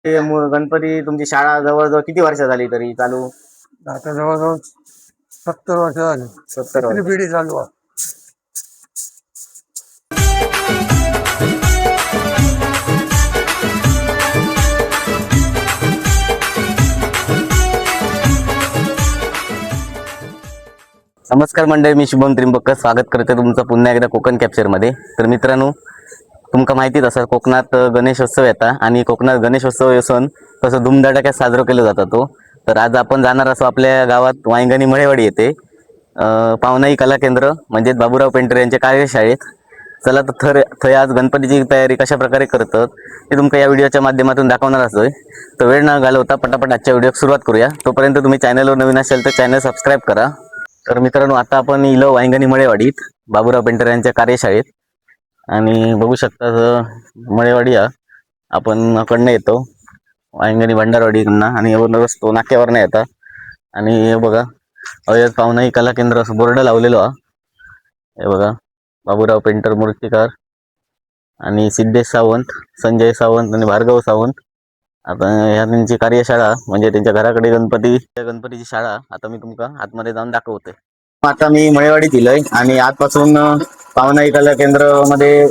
गणपती तुमची शाळा जवळजवळ किती वर्ष झाली तरी चालू? आता जवळजवळ 70 वर्ष झाली. 70 तिसरी वर्ष. पिढी चालू आहे. नमस्कार मंडळी, मी शुभम त्रिंबक स्वागत करते तुमचं पुन्हा एकदा कोकण कॅप्चरमध्ये. तर मित्रांनो, तुमका माहितीच असं कोकणात गणेशोत्सव येता आणि कोकणात गणेशोत्सव सण कसं धुमधडाक्यात साजरा केला जातो तो. तर आज आपण जाणार असो आपल्या गावात वांगणी मळेवाडी येते पावनाई कला केंद्र म्हणजेच बाबूराव पेंटर यांच्या कार्यशाळेत. चला तर थय आज गणपतीची तयारी कशा प्रकारे करतात ते तुमका या व्हिडिओच्या माध्यमातून दाखवणार असतोय. तर वेळ न घालवता पटापट आजच्या व्हिडिओ सुरुवात करूया. तोपर्यंत तुम्ही चॅनलवर नवीन असेल तर चॅनल सबस्क्राईब करा. तर मित्रांनो, आता आपण इलो वांगणी मळेवाडीत बाबूराव पेंटर यांच्या कार्यशाळेत आणि बघू शकता मळेवाडी आपण कडनं येतो वांगणी भंडारवाडीकडनं आणि रस्तो नाक्यावर नाही येतात. आणि हे बघा अवयत पावनाई कला केंद्र असं बोर्ड लावलेलो हे बघा. बाबूराव पेंटर मूर्तिकार आणि सिद्धेश सावंत, संजय सावंत आणि भार्गव सावंत. आता ह्या त्यांची कार्यशाळा म्हणजे त्यांच्या घराकडे गणपतीची शाळा आता मी तुमका आतमध्ये जाऊन दाखवते. आता मी मळेवाडीत इलोय आणि आजपासून पावनाई कला केंद्र मध्ये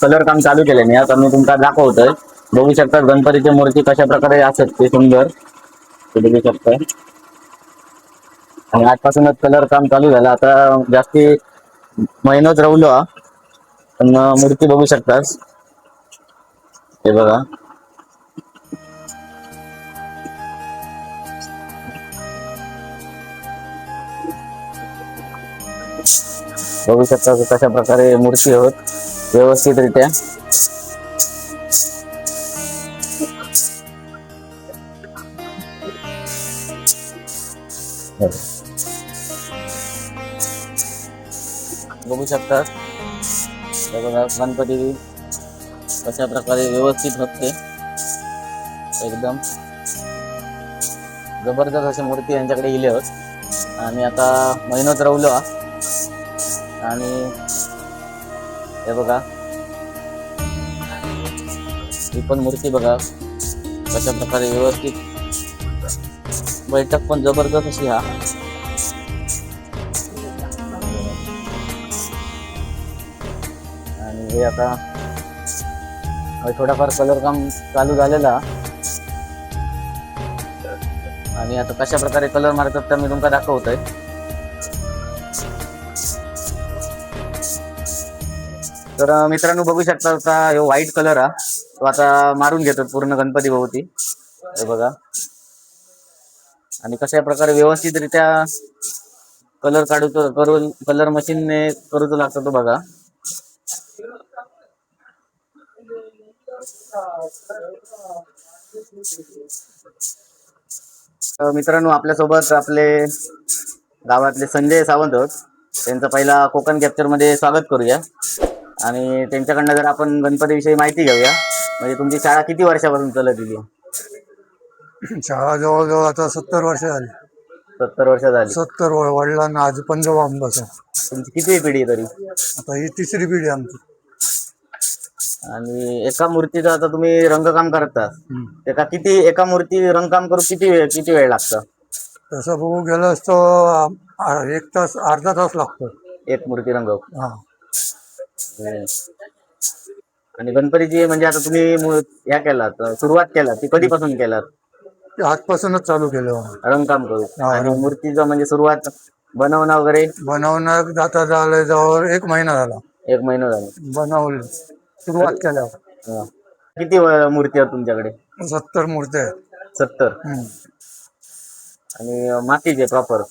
कलर काम चालू केले मी. आता मी तुमका दाखवतोय. बघू शकता गणपतीची मूर्ती कशा प्रकारे असत ते सुंदर ते बघू शकता. आणि आजपासूनच कलर काम चालू झालं. आता जास्ती महिनाच राहिलो पण मूर्ती बघू शकतास हे बघा. बघू शकता कशा प्रकारे मूर्ती होत व्यवस्थितरित्या. बघू शकता बघा गणपती कशा प्रकारे व्यवस्थित होते. एकदम जबरदस्त अशी मूर्ती यांच्याकडे इले होत आणि आता महिनोच राहिलो आणि हे बघा ही पण मूर्ती बघा कशा प्रकारे व्यवस्थित. बैठक पण जबरदस्त अशी आणि हे आता थोडाफार कलर काम चालू झालेला आणि आता कशा प्रकारे कलर मारतात तर मी तुमका दाखवतोय. तर मित्रांनो बघू शकता आता हे व्हाईट कलर तो आता मारून घेतात पूर्ण गणपती भोवती हे बघा. आणि कशा प्रकारे व्यवस्थितरित्या कलर करून कलर मशीनने करूच लागतो तो बघा. मित्रांनो, आपल्यासोबत आपले गावातले संजय सावंत होत. त्यांचं पहिला कोकण कॅप्चर मध्ये स्वागत करूया आणि त्यांच्याकडनं जर आपण गणपतीविषयी माहिती घेऊया. म्हणजे तुमची शाळा किती वर्षापासून चालत गेली? शाळा जवळजवळ आता 70 वर्ष झाली. 70 वर्ष झाली. 70 वडिलांना आज 15 बसं. तुमची किती पिढी तरी? आता ही तिसरी पिढी आमची. आणि एका मूर्तीचं आता तुम्ही रंगकाम करता एका मूर्ती रंगकाम करू किती वेळ लागतं? तसं बघू गेलं तो 1 तास अर्धा तास लागतो एक मूर्ती रंगव. हा. आणि गणपतीची म्हणजे आता तुम्ही ह्या केलात सुरुवात केला ती कधीपासून केलात? ते आजपासूनच चालू केलं रंगकाम करू. आणि मूर्तीचं म्हणजे सुरुवात बनवणं वगैरे बनवणं आता झालं जवळ 1 महिना झाला. 1 महिना झाला बनवलं सुरुवात केल्यावर. किती मूर्ती आहेत तुमच्याकडे? 70 मूर्त्या आहेत. 70. आणि मातीचे प्रॉपर?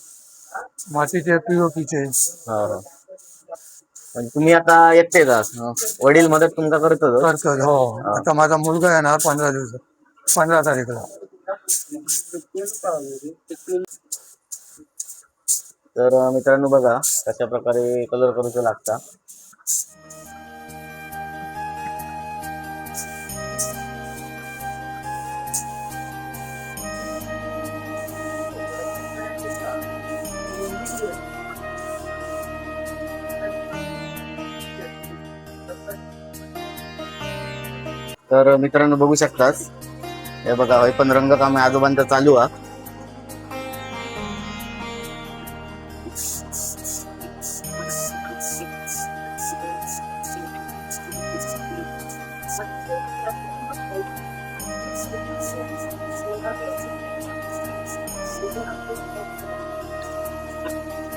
मातीचे पीओपीचे. म्हणजे तुम्ही आता एकटेच आहात? वडील मदत तुमका करतात? हो. आता माझा मुलगा येणार 15 दिवसात, 15 तारीखला. तर मित्रांनो बघा कशा प्रकारे कलर करूच लागता. तर मित्रांनो बघू शकताच हे बघा हे पण रंगकाम आजोबांचं चालू आहे.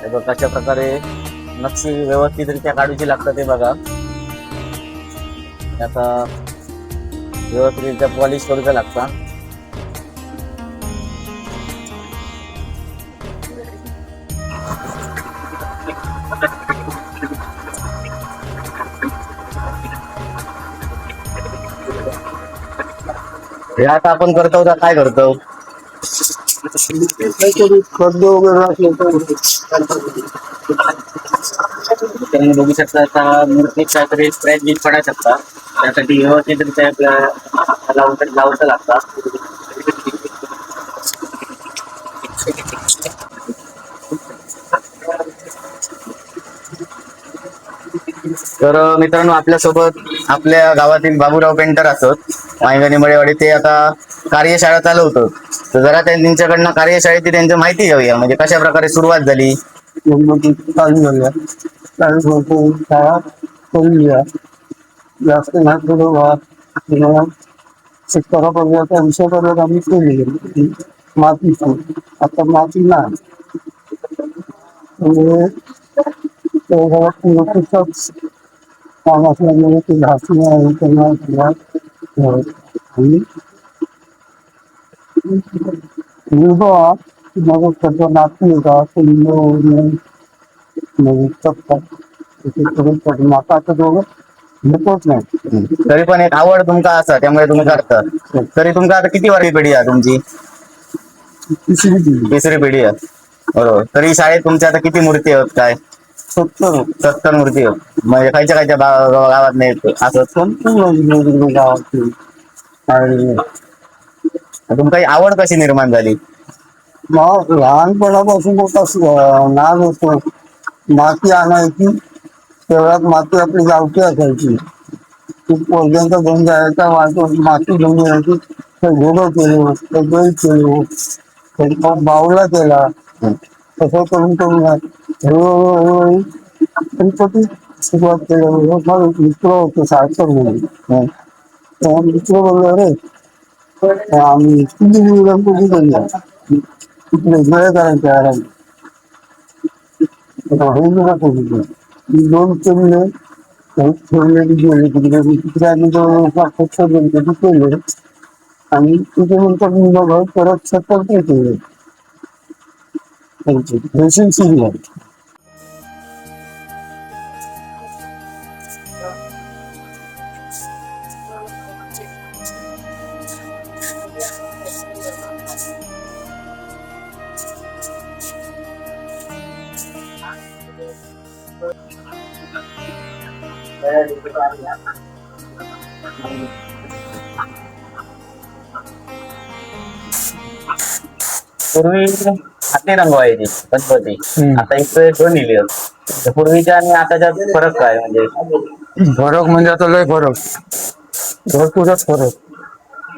हे बघा कशा प्रकारे नक्षी व्यवस्थितरित्या काढूची लागतं ते बघा. आता व्यवस्थितरित्या पॉलिश करूचा लागता. हे आता आपण करतो का काय करतो? खड्डे वगैरे असले तर तुम्ही बघू शकता आता मूर्तीत काहीतरी स्क्रॅच बीच पडा शकता. त्यासाठी व्यवस्थितरित्या लावतं लागतात. तर मित्रांनो आपल्यासोबत आपल्या गावातील बाबूराव पेंटर असत मायगणी मळेवाडी. ते आता कार्यशाळा चालवतात. तर जरा त्यांच्याकडनं कार्यशाळेची त्यांची माहिती घेऊया, म्हणजे कशा प्रकारे सुरुवात झाली. चालू झाल्या चालू शाळा करून घ्या जास्त शेतकऱ्यापर्यंत विषयापर्यंत आम्ही केली मातीची. आता माती नाही म्हणजे काम असल्यामुळे ते घासणं आहे त्यांना आणि मग त्याचं नाती होता माताचं दोघं होतच नाही. तरी पण एक आवड तुमका असा त्यामुळे तुम्ही करता. तरी तुमका आता किती वारी पिढी आहे तुमची? तिसरी पिढी आहे. बरोबर. तरी शाळेत तुमच्या आता किती मूर्ती आहेत काय? 70 मूर्ती आहेत. म्हणजे खायच्या गावात नाही असं संपूर्ण गावातली आणि तुमका ही आवड कशी निर्माण झाली? मग लहानपणापासून मोठा नाद होतो. माती आणायची तेवढ्यात माती आपली गावठी असायची. ती पोरग्यांचा घेऊन जायचा माती घेऊन यायची. ते घोडं केलं, ते बैल केलं, ते बावला केला. तसं करून करून हळूहळू गणपती सुरुवात केली. मित्र होते सारखं म्हणून मित्र बोललो रे आम्ही गणपती करूया वेगवेगळ्या करायच्या दोन केले ठेवलेली गेले तिकडे आम्ही गणपती केले आणि त्याच्यानंतर मग परत सतत केले ड्रेसिंग सिंग पूर्वी हाती रंगवायची गणपती, आता इकडे दोन इले. पूर्वीच्या आणि आताच्या फरक काय? म्हणजे फरक म्हणजे आता लय फरक भरपूरच फरक.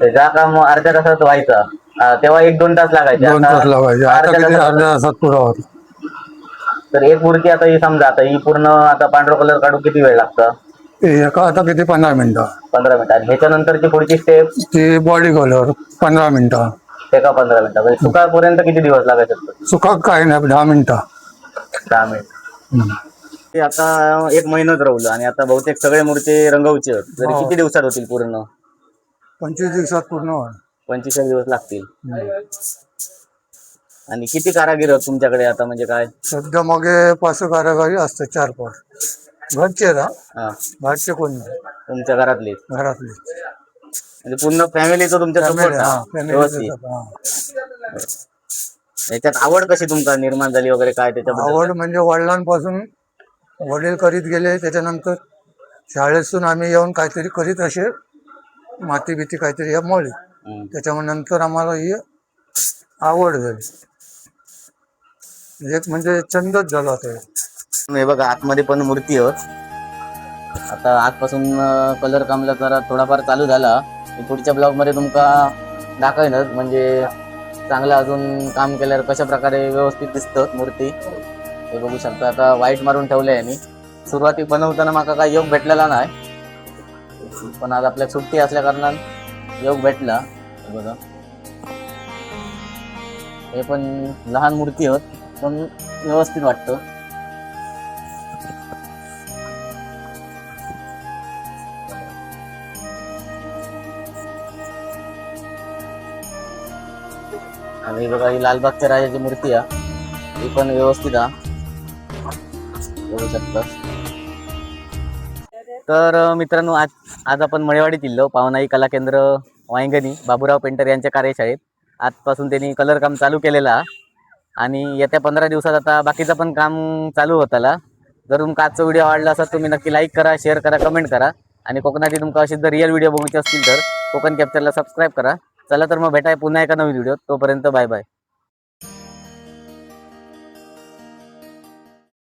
ज्या काम अर्ध्या तासात व्हायचा तेव्हा 1-2 तास लागायचे. 2 तास लावायचे आता अर्ध्या किती तासात. अर्ध्या तासात पुरा होत. तर एक मूर्ती आता ही समजा आता ही पूर्ण आता पांढरा कलर काढून किती वेळ लागतं? एका आता किती 15 मिनिटं. 15 मिनिटं. आणि ह्याच्यानंतरची पुढची स्टेप ती बॉडी कलर 15 मिनिटं. एका 15 मिनिटं. म्हणजे सुकापर्यंत किती दिवस लागायचे? सुका काय नाही 10 मिनिटं. 10 मिनिट. ते आता 1 महिनाच राहिलं आणि आता बहुतेक सगळे मूर्ती रंगवचे आहेत. तरी किती दिवसात होतील पूर्ण? 25 दिवसात पूर्ण होईल. 25 दिवस लागतील. आणि किती कारागीर आहेत तुमच्याकडे आता? म्हणजे काय सध्या मग 5 कारागिरी असतात 4-5 घरचे ना हा बाहेरचे कोण नाही तुमच्या घरातले? घरातले म्हणजे पूर्ण फॅमिलीचं तुमच्या सपोर्ट व्यवस्थित. याच्यात आवड कशी तुमका निर्माण झाली वगैरे काय त्याच्याबद्दल? आवड म्हणजे वडिलांपासून वडील करीत गेले, त्याच्यानंतर शाळेतून आम्ही येऊन काहीतरी करीत असे माती भीती काहीतरी या मळी, त्याच्यामुळे नंतर आम्हाला ही आवड झाली. एक म्हणजे छंदच झाला होता. हे बघा आतमध्ये पण मूर्ती आहेत. आता आजपासून कलर कामला जरा थोडाफार चालू झाला. पुढच्या ब्लॉग मध्ये तुमका दाखवणार, म्हणजे चांगलं अजून काम केल्यावर कशा प्रकारे व्यवस्थित दिसतं मूर्ती हे बघू शकता. आता वाईट मारून ठेवलंय यांनी. सुरुवाती बनवताना माका काय योग भेटलेला नाही, पण आज आपल्या सुट्टी असल्या कारणान योग भेटला. हे बघा, हे पण लहान मूर्ती होत पण व्यवस्थित वाटतं. आणि बघा ही लालबागच्या राजाची मूर्ती आहे, ही पण व्यवस्थित आहे, बघू शकता. तर मित्रांनो, आज आपण मळेवाडीत इल्लो पावनाई कला केंद्र वांगणी बाबूराव पेंटर यांच्या कार्यशाळेत. आजपासून त्यांनी कलर काम चालू केलेलं आहे आणि येत्या 15 दिवसात आता बाकीचं पण काम चालू होताला. जर तुमका आजचा व्हिडिओ आवडला असेल तुम्ही नक्की लाईक करा, शेअर करा, कमेंट करा आणि कोकणातील तुमका असे जर रिअल व्हिडिओ बघायचे असतील तर कोकण कॅप्चरला सबस्क्राईब करा. चला तर मग भेटाय पुन्हा एका नवीन व्हिडिओ. तोपर्यंत बाय बाय.